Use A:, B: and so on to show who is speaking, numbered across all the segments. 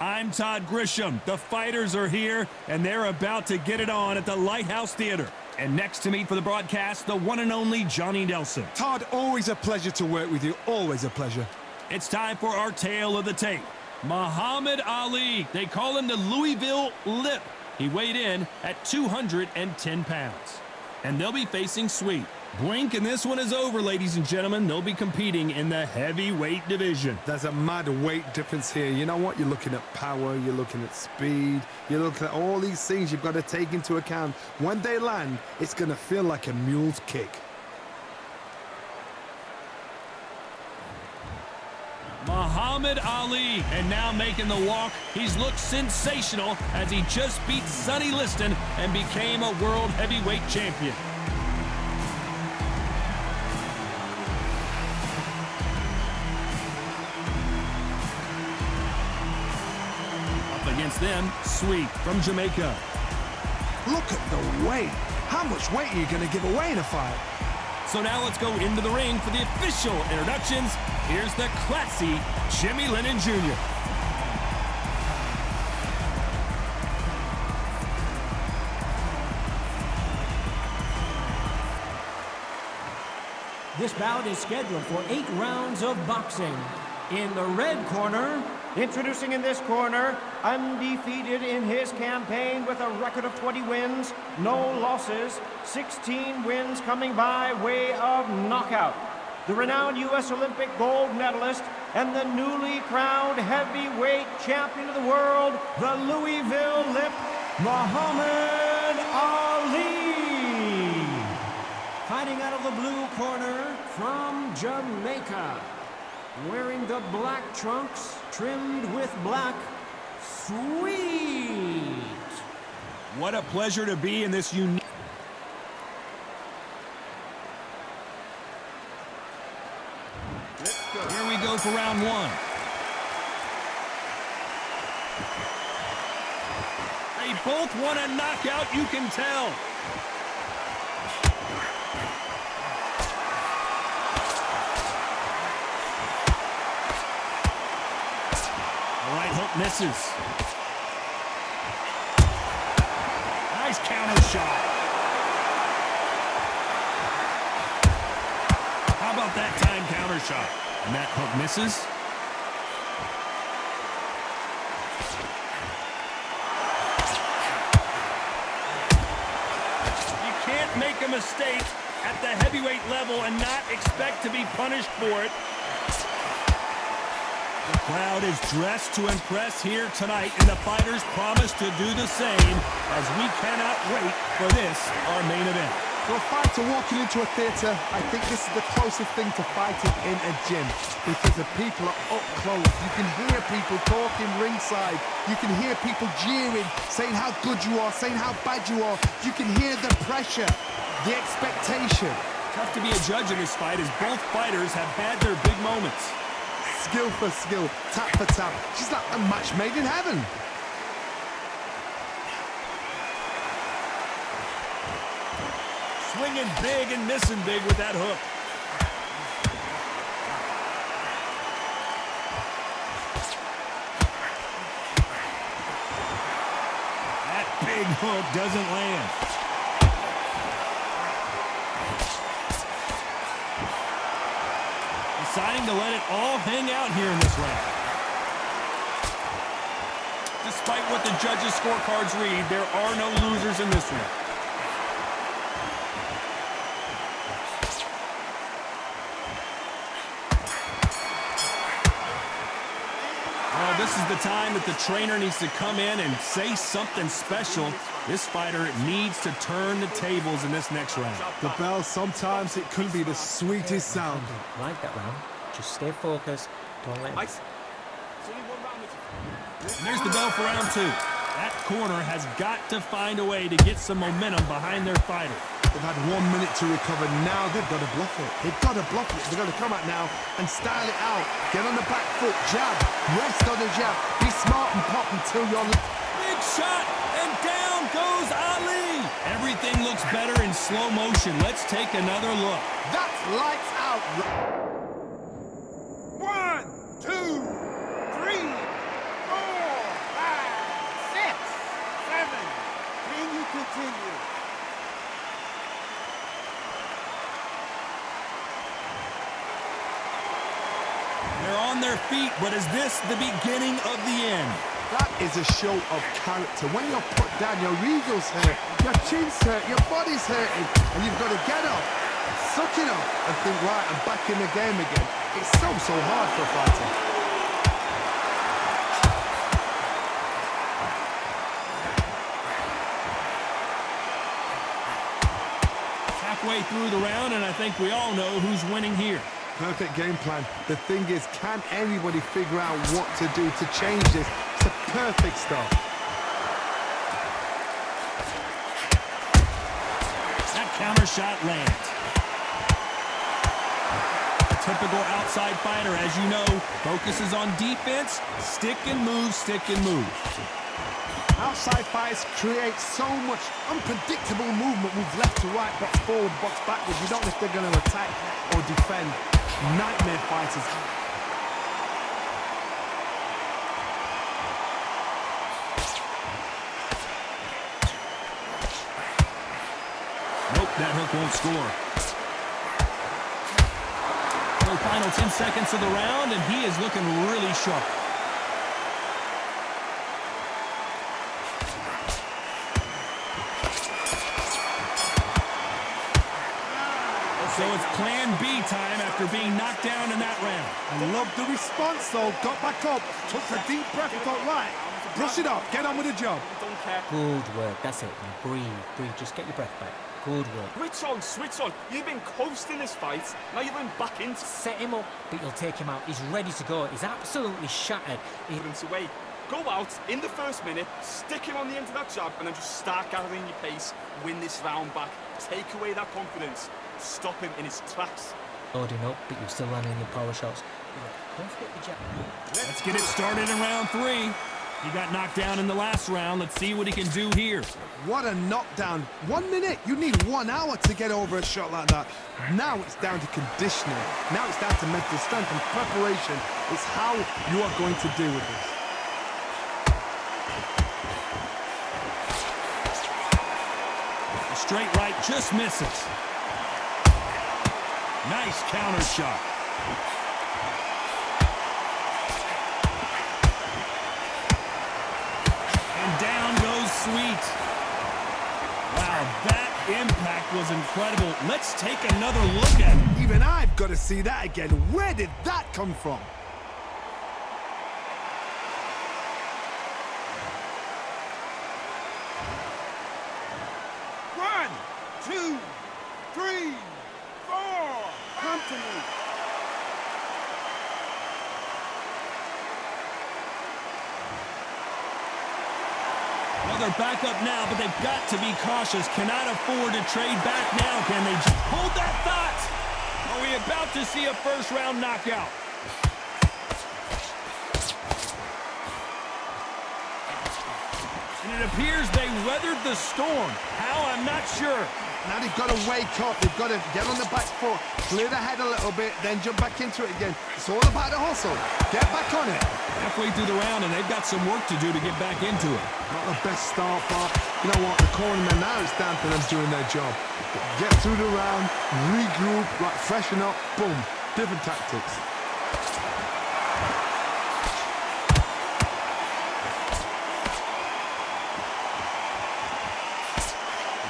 A: I'm Todd Grisham. The fighters are here, and they're about to get it on at the Lighthouse Theater. And next to me for the broadcast, the one and only Johnny Nelson.
B: Todd, always a pleasure to work with you. Always a pleasure.
A: It's time for our tale of the tape. Muhammad Ali. They call him the Louisville Lip. He weighed in at 210 pounds. And they'll be facing Sweet. Blink and this one is over, ladies and gentlemen. They'll be competing in the heavyweight division.
B: There's a mad weight difference here. You know what? You're looking at power, you're looking at speed, you're looking at all these things you've got to take into account. When they land, it's going to feel like a mule's kick.
A: Muhammad Ali, and now making the walk. He's looked sensational as he just beat Sonny Liston and became a world heavyweight champion. Against them, Sweet from Jamaica.
B: Look at the weight. How much weight are you going to give away in a fight?
A: So now let's go into the ring for the official introductions. Here's the classy Jimmy Lennon Jr.
C: This bout is scheduled for 8 rounds of boxing. In the red corner, introducing in this corner, undefeated in his campaign with a record of 20 wins, no losses, 16 wins coming by way of knockout. The renowned U.S. Olympic gold medalist and the newly crowned heavyweight champion of the world, the Louisville Lip, Muhammad Ali. Fighting out of the blue corner from Jamaica, wearing the black trunks trimmed with black, Sweet.
A: What a pleasure to be in this unique... Here we go for round one. They both want a knockout, you can tell. Right hook misses. Nice counter shot. How about that time counter shot? And that hook misses. You can't make a mistake at the heavyweight level and not expect to be punished for it. The crowd is dressed to impress here tonight, and the fighters promise to do the same as we cannot wait for this, our main event.
B: For a fighter walking into a theatre, I think this is the closest thing to fighting in a gym because the people are up close. You can hear people talking ringside. You can hear people jeering, saying how good you are, saying how bad you are. You can hear the pressure, the expectation.
A: Tough to be a judge in this fight as both fighters have had their big moments.
B: Skill for skill, tap for tap. She's like a match made in heaven.
A: Swinging big and missing big with that hook. That big hook doesn't land. Deciding to let it all hang out here in this round. Despite what the judges' scorecards read, there are no losers in this one. Well, this is the time that the trainer needs to come in and say something special. This fighter needs to turn the tables in this next round.
B: The bell, sometimes it could be the sweetest sound.
C: Like that round. Just stay focused. Don't let it...
A: There's the bell for round two. That corner has got to find a way to get some momentum behind their fighter.
B: They've had 1 minute to recover. Now they've got to bluff it. They've got to bluff it. They've got to come out now and style it out. Get on the back foot, jab, rest on the jab. Be smart and pop until you're...
A: Big shot, and down goes Ali. Everything looks better in slow motion. Let's take another look.
B: That's lights out.
D: 1, 2, 3, 4. continue.
A: They're on their feet, but is this the beginning of the end?
B: That is a show of character. When you're put down, your ego's hurt, your chin's hurt, your body's hurting, and you've got to get up, suck it up, and think, right, I'm back in the game again. It's so hard for a fighter.
A: It's halfway through the round, and I think we all know who's winning here.
B: Perfect game plan. The thing is, can anybody figure out what to do to change this? It's a perfect start.
A: That counter shot lands. A typical outside fighter, as you know, focuses on defense, stick and move, stick and move.
B: Outside fighters create so much unpredictable movement, move left to right, box forward, box backwards. You don't know if they're going to attack or defend. Nightmare fighters.
A: Nope, that hook won't score. So final 10 seconds of the round, and he is looking really sharp. So it's plan B time after being knocked down in that round.
B: I love the response though. Got back up, took a deep breath, thought, right, brush it off, get on with the job.
D: Don't care.
E: Good work, that's it. Now breathe, just get your breath back. Good work.
D: Switch on. You've been coasting this fight. Now you're going back into
E: Set him up, but you'll take him out. He's ready to go. He's absolutely shattered.
D: away. Go out in the first minute, stick him on the end of that jab, and then just start gathering your pace. Win this round back. Take away that confidence. Stop him in his tracks.
E: Loading up, but you're still landing your power shots. Don't forget the jab.
A: Let's get it started in round 3. He got knocked down in the last round. Let's see what he can do here.
B: What a knockdown. 1 minute. You need 1 hour to get over a shot like that. Now it's down to conditioning. Now it's down to mental strength and preparation. It's how you are going to deal with this.
A: A straight right just misses. Nice counter shot. And down goes Sweet. Wow, that impact was incredible. Let's take another look at it.
B: Even I've got to see that again. Where did that come from?
D: One, two, three, four. Come to me.
A: Well, they're back up now, but they've got to be cautious. Cannot afford to trade back now, can they? Hold that thought! Are we about to see a first-round knockout? And it appears they weathered the storm. How? I'm not sure.
B: Now they've got to wake up. They've got to get on the back foot, clear the head a little bit, then jump back into it again. It's all about the hustle. Get back on it.
A: Halfway through the round, and they've got some work to do to get back into it.
B: Not the best start, but you know what? The cornermen now it's down to them doing their job. Get through the round, regroup, like freshen up, boom. Different tactics.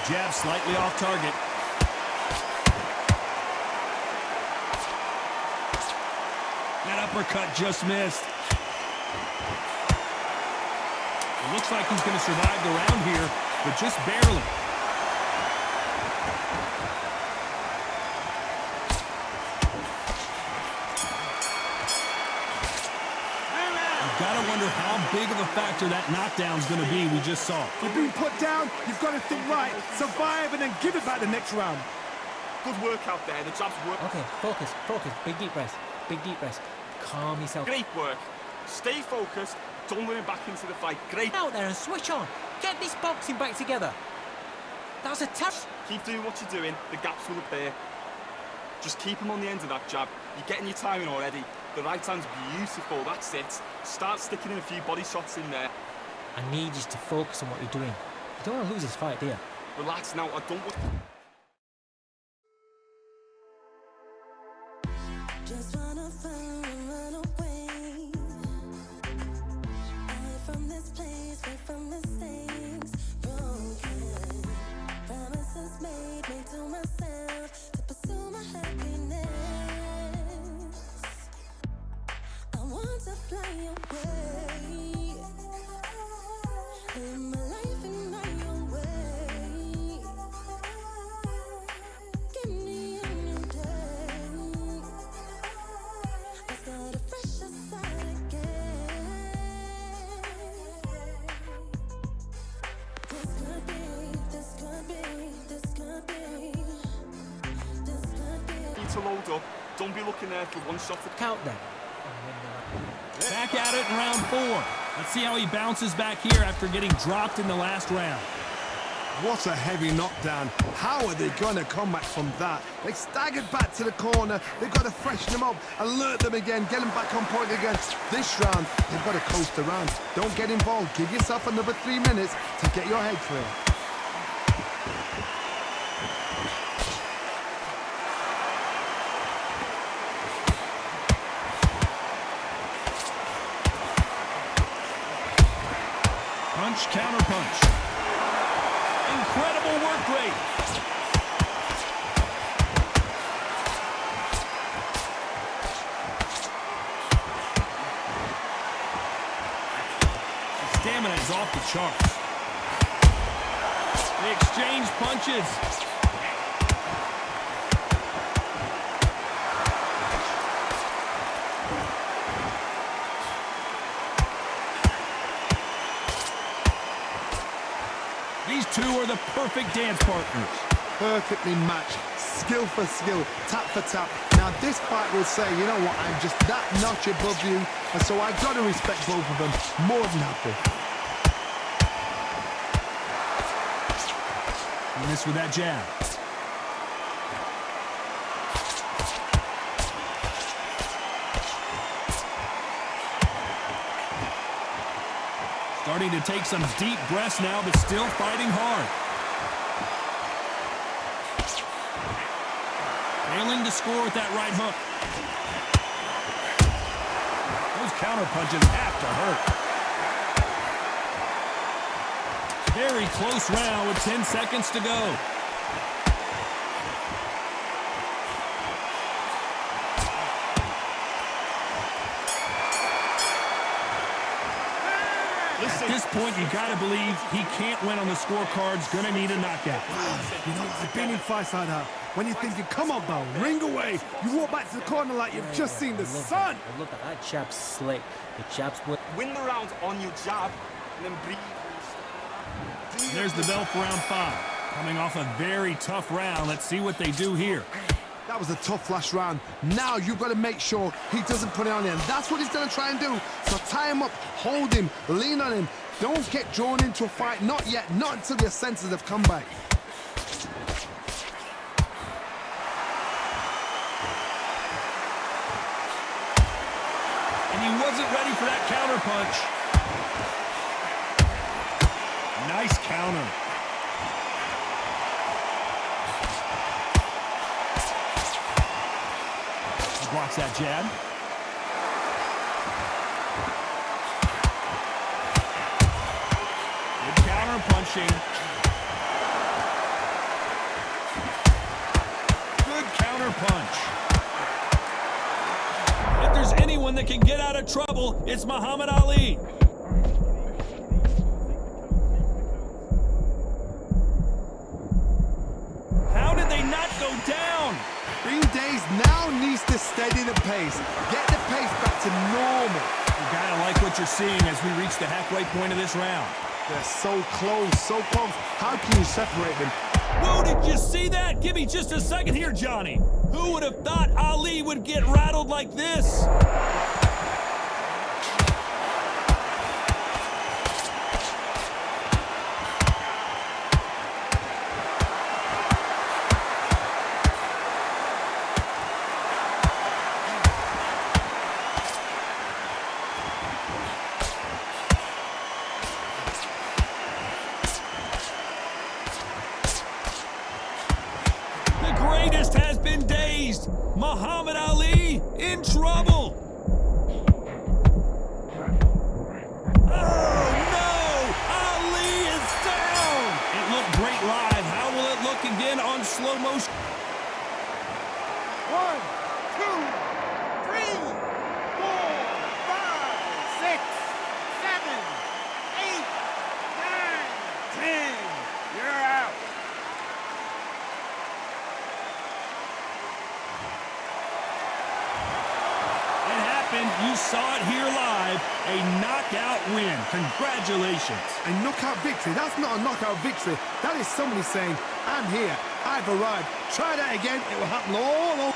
A: Jab slightly off target. That uppercut just missed. It looks like he's going to survive the round here, but just barely. You've got to wonder how big of a factor that knockdown's going to be we just saw.
B: You've been put down, you've got to think right, survive and then give it back the next round.
D: Good work out there. The jab's work.
E: Okay, focus. Big deep breath. Calm yourself.
D: Great work. Stay focused. Don't let him back into the fight. Great.
E: Out there and switch on. Get this boxing back together. That's a tough.
D: Keep doing what you're doing. The gaps will appear. Just keep him on the end of that jab. You're getting your timing already. The right hand's beautiful. That's it. Start sticking in a few body shots in there.
E: I need you to focus on what you're doing. Don't want to lose his fight here.
D: Relax now, I don't want...
F: Just wanna run away. Away from this place, away from mistakes. Broken promises made to myself to pursue my happiness. I want to fly away. Live my life in my own way. Give me a new day. I start a fresh start again. This could be, this could be, this could be, this could be.
D: Need to load up. Don't be looking there for one shot.
E: Count them.
A: Back at it in round 4. Let's see how he bounces back here after getting dropped in the last round.
B: What a heavy knockdown. How are they going to come back from that? They staggered back to the corner. They've got to freshen them up, alert them again, get them back on point again. This round, they've got to coast around. Don't get involved. Give yourself another 3 minutes to get your head clear.
A: Punch, counter punch. Incredible work rate. The stamina is off the charts. They exchange punches. These two are the perfect dance partners.
B: Perfectly matched, skill for skill, tap for tap. Now this fight will say, you know what, I'm just that notch above you, and so I've got to respect both of them. More than happy.
A: And this with that jab. Starting to take some deep breaths now, but still fighting hard. Failing to score with that right hook. Those counter punches have to hurt. Very close round with 10 seconds to go. At this point, you got to believe he can't win on the scorecards. Going to need a knockout.
B: You know, I've been in fights like that. When you're thinking, come on, Bell, ring away. You walk back to the corner like you've just seen the sun.
E: Look at that chap's slick. The chap's
D: Win the round on your jab, and then breathe.
A: There's the bell for round 5. Coming off a very tough round. Let's see what they do here.
B: That was a tough last round. Now you've got to make sure he doesn't put it on him. That's what he's going to try and do. So tie him up, hold him, lean on him. Don't get drawn into a fight. Not yet. Not until your senses have come back.
A: And he wasn't ready for that counter punch. Nice counter. Blocks that jab. Good counter punching. Good counter punch. If there's anyone that can get out of trouble, it's Muhammad Ali. How did they not go down?
B: Bean Days now needs to steady the pace. Get the pace back to normal.
A: You gotta like what you're seeing as we reach the halfway point of this round.
B: They're so close, so close. How can you separate them?
A: Whoa, did you see that? Give me just a second here, Johnny. Who would have thought Ali would get rattled like this? greatest has been dazed. Muhammad Ali in trouble. Oh, no! Ali is down! It looked great live. How will it look again on slow motion?
C: 1, 2, 3, 4, 5, 6, 7, 8, 9, 10. You're out.
A: It happened. You saw it here live. A knockout win. Congratulations.
B: A knockout victory? That's not a knockout victory. That is somebody saying, I'm here, I've arrived. Try that again, it will happen all over.